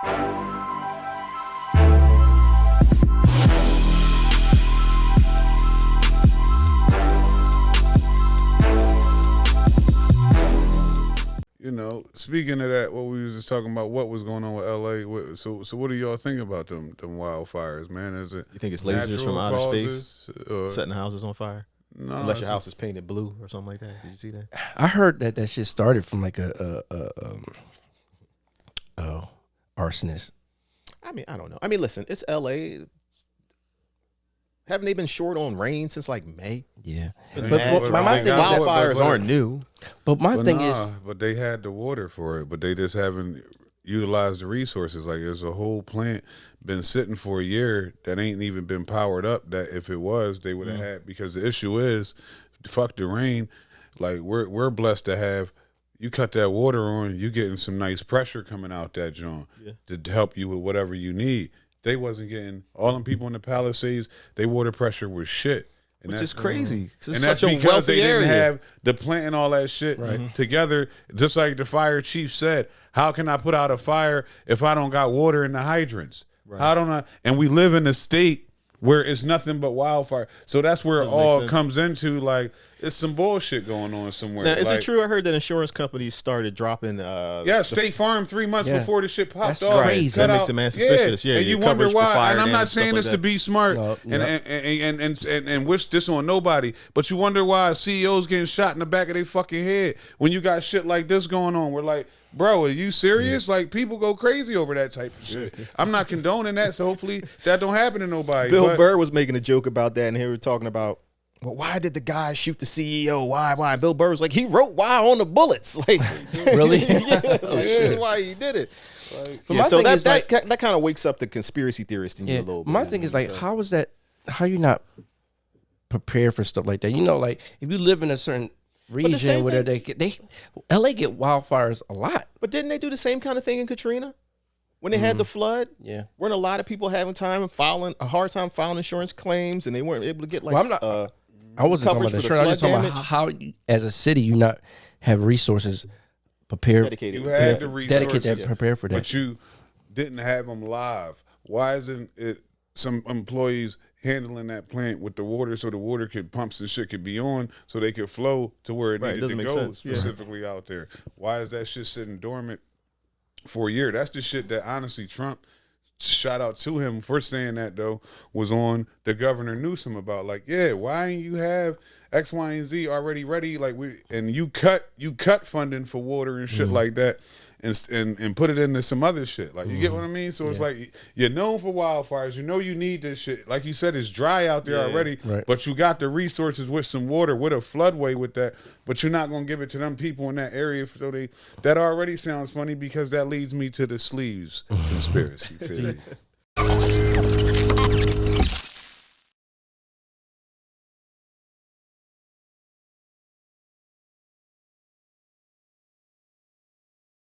You know, speaking of that, what we was just talking about, what was going on with LA. So what do y'all think about them wildfires, man? Is it You think it's lasers from outer space setting houses on fire? No, Unless your house is painted blue or something like that. Did you see that? I heard that shit started from like a arsonist. I mean, I don't know. I mean, listen, it's LA. Haven't they been short on rain since like May? Yeah, but my thing is wildfires aren't new. But my thing is, but they had the water for it, but they just haven't utilized the resources. Like there's a whole plant been sitting for a year that ain't even been powered up. That if it was, they would have had. Because the issue is, fuck the rain. Like we're blessed to have. You cut that water on, you getting some nice pressure coming out that joint to help you with whatever you need. They wasn't getting all them people in the Palisades. They water pressure was shit, and Which is crazy. And that's because they didn't have the plant and all that shit together. Just like the fire chief said, how can I put out a fire if I don't got water in the hydrants? Right. How don't I? And we live in a state where it's nothing but wildfire. So that's where it all comes into. Like, it's some bullshit going on somewhere. Now, is it true? I heard that insurance companies started dropping. State Farm 3 months before the shit popped that's off. Crazy. That makes it man suspicious. Yeah, and you wonder why. And I'm not saying this like to be smart and wish this on nobody, but you wonder why CEOs getting shot in the back of their fucking head when you got shit like this going on. We're like, bro, are you serious? Like, people go crazy over that type of shit. I'm not condoning that, so hopefully that don't happen to nobody. Bill Burr was making a joke about that, and he was talking about, well, why did the guy shoot the CEO? Why? Bill Burr was like, he wrote why on the bullets. Like, really? That's why he did it. Like, so that kind of wakes up the conspiracy theorist in you a little bit. My thing is like, how is that? How you not prepared for stuff like that? You know, like if you live in a certain region where LA get wildfires a lot. But didn't they do the same kind of thing in Katrina when they had the flood? Yeah, weren't a lot of people having a hard time filing insurance claims, and they weren't able to get like. Well, I wasn't talking about the insurance. I was just talking about how, as a city, you not have resources prepared. Dedicated. You had the resources, prepared for that, but you didn't have them live. Why isn't it some employees handling that plant with the water so the water pumps and shit could be on so they could flow to where it needed to go specifically out there? Why is that shit sitting dormant for a year? That's the shit that honestly Trump, shout out to him for saying that though, was on the Governor Newsom about like, yeah, why ain't you have X, Y, and Z already ready? Like you cut funding for water and shit like that. And put it into some other shit. Like, you get what I mean? So it's like, you're known for wildfires. You know you need this shit. Like you said, it's dry out there already, but you got the resources with some water, with a floodway with that, but you're not going to give it to them people in that area. So that already sounds funny because that leads me to the sleeves conspiracy theory.